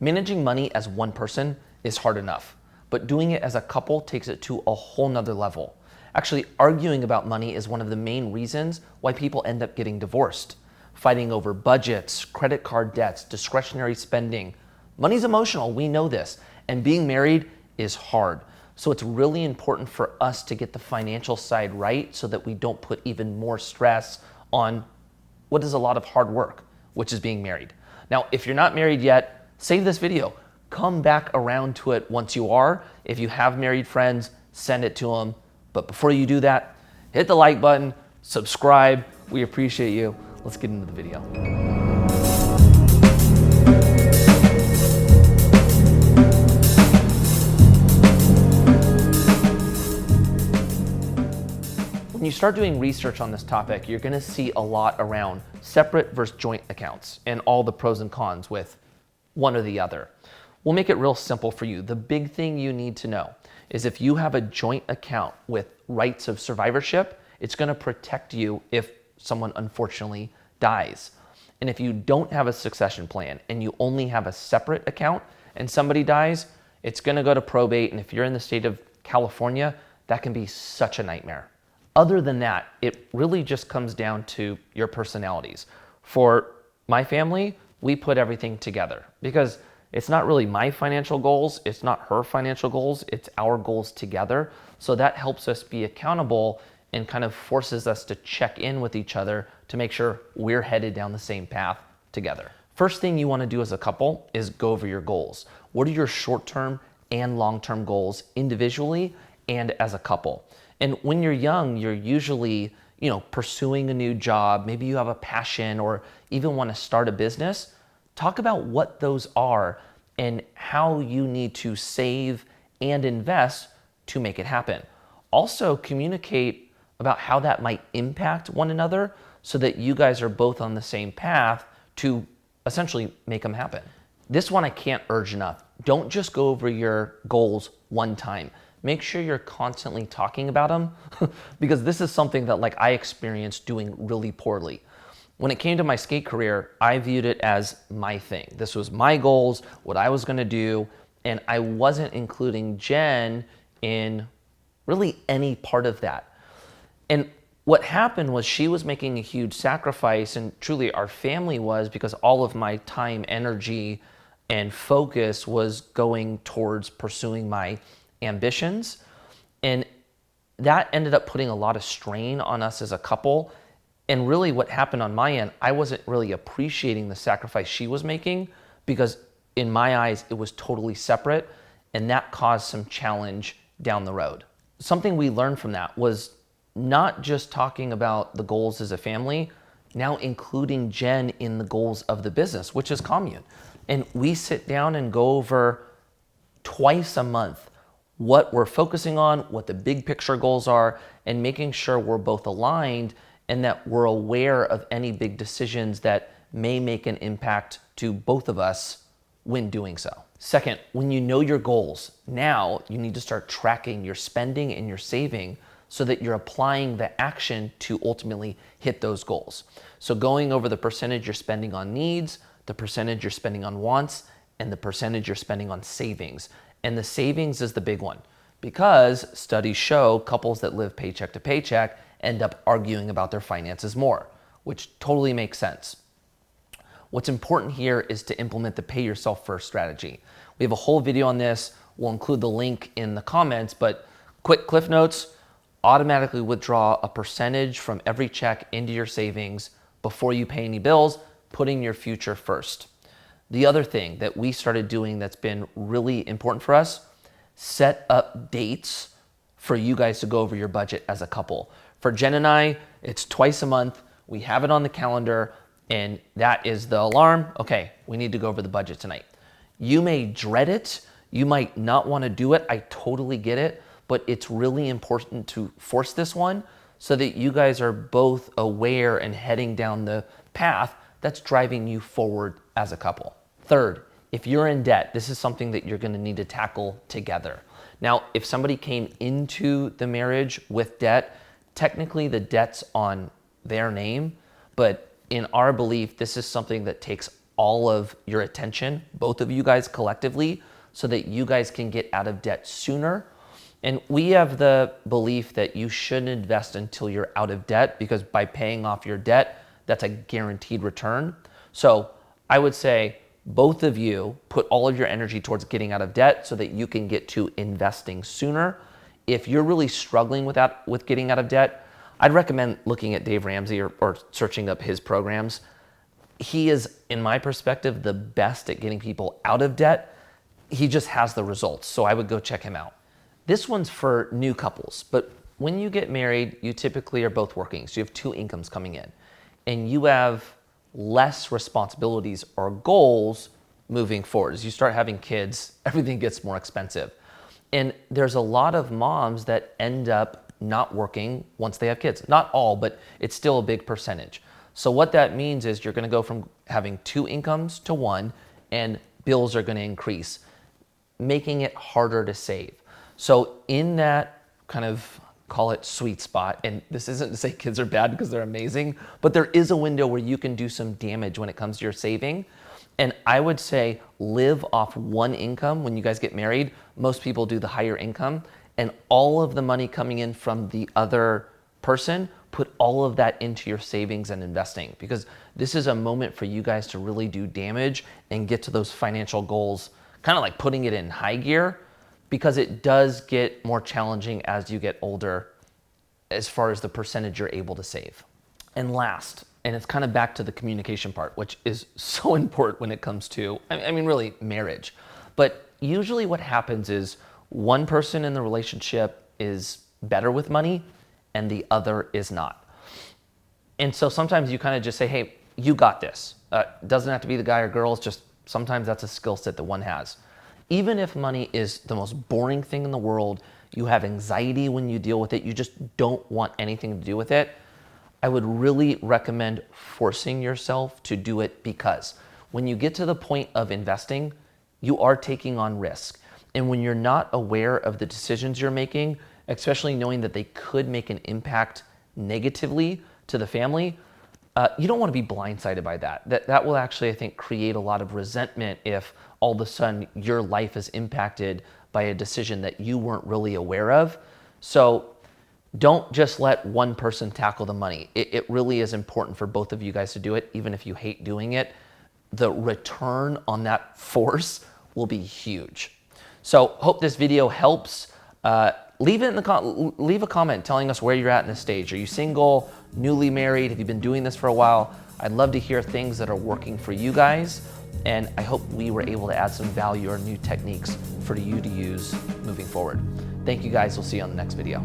Managing money as one person is hard enough, but doing it as a couple takes it to a whole nother level. Actually, arguing about money is one of the main reasons why people end up getting divorced. Fighting over budgets, credit card debts, discretionary spending. Money's emotional, we know this, and being married is hard. So it's really important for us to get the financial side right so that we don't put even more stress on what is a lot of hard work, which is being married. Now, if you're not married yet, save this video. Come back around to it once you are. If you have married friends, send it to them. But before you do that, hit the like button, subscribe. We appreciate you. Let's get into the video. When you start doing research on this topic, you're gonna see a lot around separate versus joint accounts and all the pros and cons with one or the other. We'll make it real simple for you. The big thing you need to know is if you have a joint account with rights of survivorship, it's gonna protect you if someone unfortunately dies. And if you don't have a succession plan and you only have a separate account and somebody dies, it's gonna go to probate. And if you're in the state of California, that can be such a nightmare. Other than that, it really just comes down to your personalities. For my family, we put everything together because it's not really my financial goals, it's not her financial goals, it's our goals together. So that helps us be accountable and kind of forces us to check in with each other to make sure we're headed down the same path together. First thing you want to do as a couple is go over your goals. What are your short-term and long-term goals individually and as a couple? And when you're young, you're usually, pursuing a new job. Maybe you have a passion or even want to start a business. Talk about what those are and how you need to save and invest to make it happen. Also, communicate about how that might impact one another so that you guys are both on the same path to essentially make them happen. This one I can't urge enough. Don't just go over your goals one time. Make sure you're constantly talking about them because this is something that I experienced doing really poorly. When it came to my skate career, I viewed it as my thing. This was my goals, what I was gonna do, and I wasn't including Jen in really any part of that. And what happened was she was making a huge sacrifice, and truly our family was, because all of my time, energy, and focus was going towards pursuing my ambitions. And that ended up putting a lot of strain on us as a couple. And really what happened on my end, I wasn't really appreciating the sacrifice she was making because in my eyes, it was totally separate, and that caused some challenge down the road. Something we learned from that was not just talking about the goals as a family, now including Jen in the goals of the business, which is Commune. And we sit down and go over twice a month what we're focusing on, what the big picture goals are, and making sure we're both aligned and that we're aware of any big decisions that may make an impact to both of us when doing so. Second, when you know your goals, now you need to start tracking your spending and your saving so that you're applying the action to ultimately hit those goals. So going over the percentage you're spending on needs, the percentage you're spending on wants, and the percentage you're spending on savings. And the savings is the big one because studies show couples that live paycheck to paycheck end up arguing about their finances more, which totally makes sense. What's important here is to implement the pay yourself first strategy. We have a whole video on this. We'll include the link in the comments, but quick cliff notes, automatically withdraw a percentage from every check into your savings before you pay any bills, putting your future first. The other thing that we started doing that's been really important for us, set up dates for you guys to go over your budget as a couple. For Jen and I, it's twice a month. We have it on the calendar, and that is the alarm. Okay, we need to go over the budget tonight. You may dread it. You might not want to do it. I totally get it, but it's really important to force this one so that you guys are both aware and heading down the path that's driving you forward as a couple. Third, if you're in debt, this is something that you're going to need to tackle together. Now, if somebody came into the marriage with debt, technically the debt's on their name, but in our belief, this is something that takes all of your attention, both of you guys collectively, so that you guys can get out of debt sooner. And we have the belief that you shouldn't invest until you're out of debt, because by paying off your debt, that's a guaranteed return. So I would say both of you put all of your energy towards getting out of debt so that you can get to investing sooner. If you're really struggling with getting out of debt, I'd recommend looking at Dave Ramsey or searching up his programs. He is, in my perspective, the best at getting people out of debt. He just has the results. So I would go check him out. This one's for new couples, but when you get married, you typically are both working. So you have two incomes coming in and you have less responsibilities or goals moving forward. As you start having kids, everything gets more expensive. And there's a lot of moms that end up not working once they have kids. Not all, but it's still a big percentage. So what that means is you're gonna go from having two incomes to one, and bills are gonna increase, making it harder to save. So in that kind of, call it sweet spot, and this isn't to say kids are bad because they're amazing, but there is a window where you can do some damage when it comes to your saving. And I would say live off one income when you guys get married. Most people do the higher income, and all of the money coming in from the other person, put all of that into your savings and investing, because this is a moment for you guys to really do damage and get to those financial goals, kind of like putting it in high gear, because it does get more challenging as you get older as far as the percentage you're able to save. And last, and it's kind of back to the communication part, which is so important when it comes to, I mean, really marriage. But usually what happens is one person in the relationship is better with money and the other is not. And so sometimes you kind of just say, hey, you got this. Doesn't have to be the guy or girl, it's just sometimes that's a skill set that one has. Even if money is the most boring thing in the world, you have anxiety when you deal with it, you just don't want anything to do with it, I would really recommend forcing yourself to do it, because when you get to the point of investing, you are taking on risk. And when you're not aware of the decisions you're making, especially knowing that they could make an impact negatively to the family, you don't want to be blindsided by that. That will actually, I think, create a lot of resentment if all of a sudden your life is impacted by a decision that you weren't really aware of. So don't just let one person tackle the money. It really is important for both of you guys to do it, even if you hate doing it. The return on that force will be huge. So hope this video helps. Leave a comment telling us where you're at in this stage. Are you single, newly married? Have you been doing this for a while? I'd love to hear things that are working for you guys. And I hope we were able to add some value or new techniques for you to use moving forward. Thank you guys. We'll see you on the next video.